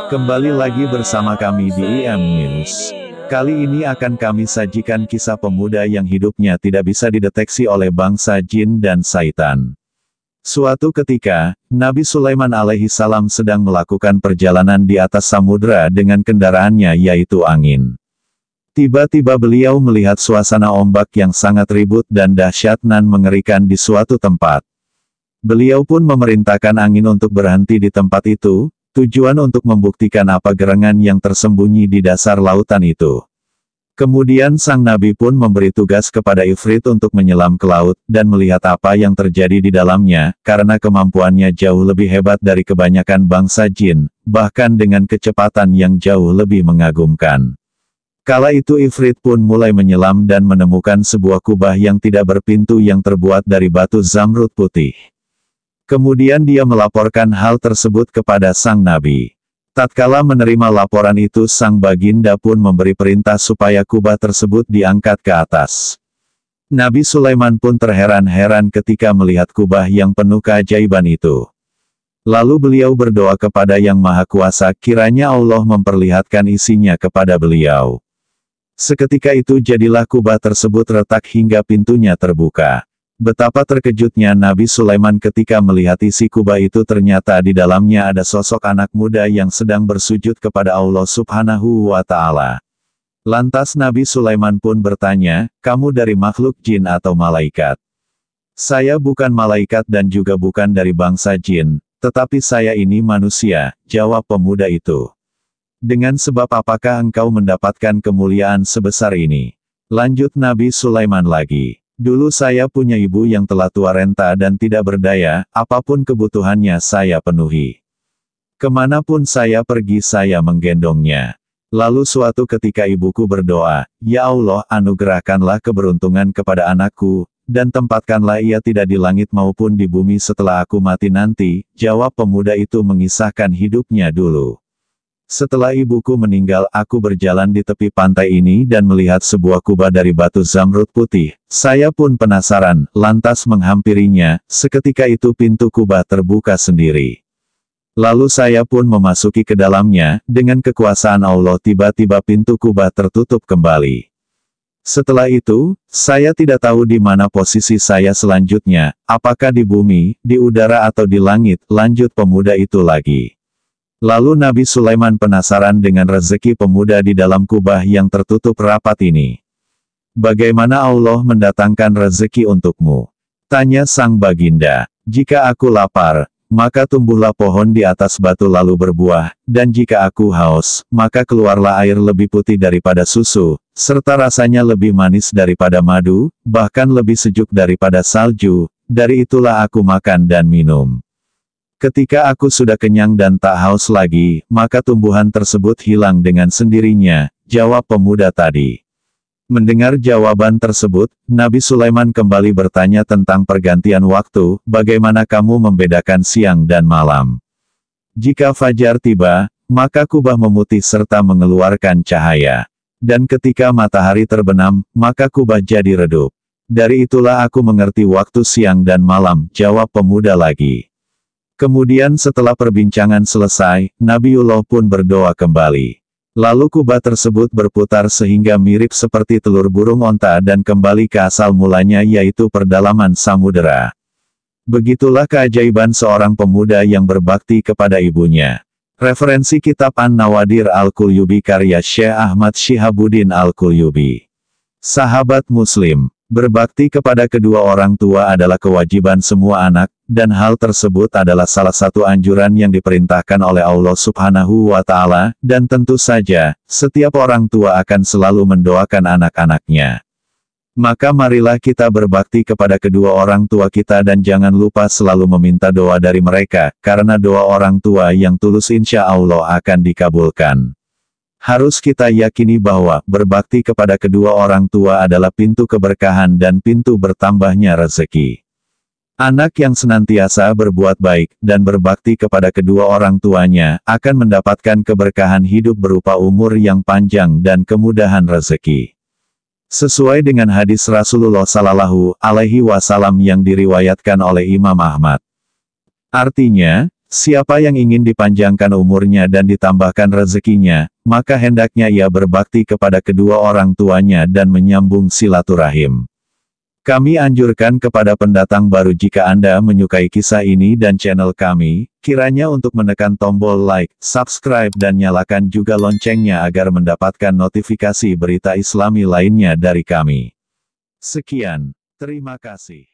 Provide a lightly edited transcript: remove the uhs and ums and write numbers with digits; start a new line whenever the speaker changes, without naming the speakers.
Kembali lagi bersama kami di IM News. Kali ini akan kami sajikan kisah pemuda yang hidupnya tidak bisa dideteksi oleh bangsa jin dan syaitan. Suatu ketika, Nabi Sulaiman alaihi salam sedang melakukan perjalanan di atas samudera dengan kendaraannya yaitu angin. Tiba-tiba beliau melihat suasana ombak yang sangat ribut dan dahsyat nan mengerikan di suatu tempat. Beliau pun memerintahkan angin untuk berhenti di tempat itu, tujuan untuk membuktikan apa gerangan yang tersembunyi di dasar lautan itu. Kemudian sang nabi pun memberi tugas kepada Ifrit untuk menyelam ke laut, dan melihat apa yang terjadi di dalamnya, karena kemampuannya jauh lebih hebat dari kebanyakan bangsa jin, bahkan dengan kecepatan yang jauh lebih mengagumkan. Kala itu Ifrit pun mulai menyelam dan menemukan sebuah kubah yang tidak berpintu yang terbuat dari batu zamrud putih. Kemudian dia melaporkan hal tersebut kepada sang nabi. Tatkala menerima laporan itu sang baginda pun memberi perintah supaya kubah tersebut diangkat ke atas. Nabi Sulaiman pun terheran-heran ketika melihat kubah yang penuh keajaiban itu. Lalu beliau berdoa kepada Yang Maha Kuasa kiranya Allah memperlihatkan isinya kepada beliau. Seketika itu jadilah kubah tersebut retak hingga pintunya terbuka. Betapa terkejutnya Nabi Sulaiman ketika melihat isi kubah itu, ternyata di dalamnya ada sosok anak muda yang sedang bersujud kepada Allah Subhanahu wa Ta'ala. Lantas Nabi Sulaiman pun bertanya, "Kamu dari makhluk jin atau malaikat?" "Saya bukan malaikat dan juga bukan dari bangsa jin, tetapi saya ini manusia," jawab pemuda itu. "Dengan sebab apakah engkau mendapatkan kemuliaan sebesar ini?" Lanjut Nabi Sulaiman lagi. "Dulu saya punya ibu yang telah tua renta dan tidak berdaya, apapun kebutuhannya saya penuhi. Kemanapun saya pergi saya menggendongnya. Lalu suatu ketika ibuku berdoa, 'Ya Allah, anugerahkanlah keberuntungan kepada anakku, dan tempatkanlah ia tidak di langit maupun di bumi setelah aku mati nanti,' jawab pemuda itu mengisahkan hidupnya dulu. "Setelah ibuku meninggal, aku berjalan di tepi pantai ini dan melihat sebuah kubah dari batu zamrud putih. Saya pun penasaran, lantas menghampirinya. Seketika itu pintu kubah terbuka sendiri. Lalu saya pun memasuki ke dalamnya, dengan kekuasaan Allah tiba-tiba pintu kubah tertutup kembali. Setelah itu, saya tidak tahu di mana posisi saya selanjutnya, apakah di bumi, di udara atau di langit," lanjut pemuda itu lagi. Lalu Nabi Sulaiman penasaran dengan rezeki pemuda di dalam kubah yang tertutup rapat ini. "Bagaimana Allah mendatangkan rezeki untukmu?" tanya sang baginda. "Jika aku lapar, maka tumbuhlah pohon di atas batu lalu berbuah, dan jika aku haus, maka keluarlah air lebih putih daripada susu, serta rasanya lebih manis daripada madu, bahkan lebih sejuk daripada salju, dari itulah aku makan dan minum. Ketika aku sudah kenyang dan tak haus lagi, maka tumbuhan tersebut hilang dengan sendirinya," jawab pemuda tadi. Mendengar jawaban tersebut, Nabi Sulaiman kembali bertanya tentang pergantian waktu, "Bagaimana kamu membedakan siang dan malam?" "Jika fajar tiba, maka kubah memutih serta mengeluarkan cahaya. Dan ketika matahari terbenam, maka kubah jadi redup. Dari itulah aku mengerti waktu siang dan malam," jawab pemuda lagi. Kemudian setelah perbincangan selesai, Nabiullah pun berdoa kembali. Lalu kubah tersebut berputar sehingga mirip seperti telur burung onta dan kembali ke asal mulanya yaitu perdalaman samudera. Begitulah keajaiban seorang pemuda yang berbakti kepada ibunya. Referensi Kitab An-Nawadir Al-Qulyubi karya Syekh Ahmad Syihabuddin Al-Qulyubi. Sahabat Muslim, berbakti kepada kedua orang tua adalah kewajiban semua anak, dan hal tersebut adalah salah satu anjuran yang diperintahkan oleh Allah Subhanahu wa Ta'ala, dan tentu saja, setiap orang tua akan selalu mendoakan anak-anaknya. Maka marilah kita berbakti kepada kedua orang tua kita dan jangan lupa selalu meminta doa dari mereka, karena doa orang tua yang tulus insya Allah akan dikabulkan. Harus kita yakini bahwa berbakti kepada kedua orang tua adalah pintu keberkahan dan pintu bertambahnya rezeki. Anak yang senantiasa berbuat baik dan berbakti kepada kedua orang tuanya akan mendapatkan keberkahan hidup berupa umur yang panjang dan kemudahan rezeki. Sesuai dengan hadis Rasulullah Sallallahu Alaihi Wasallam yang diriwayatkan oleh Imam Ahmad. Artinya, siapa yang ingin dipanjangkan umurnya dan ditambahkan rezekinya, maka hendaknya ia berbakti kepada kedua orang tuanya dan menyambung silaturahim. Kami anjurkan kepada pendatang baru jika Anda menyukai kisah ini dan channel kami, kiranya untuk menekan tombol like, subscribe dan nyalakan juga loncengnya agar mendapatkan notifikasi berita Islami lainnya dari kami. Sekian, terima kasih.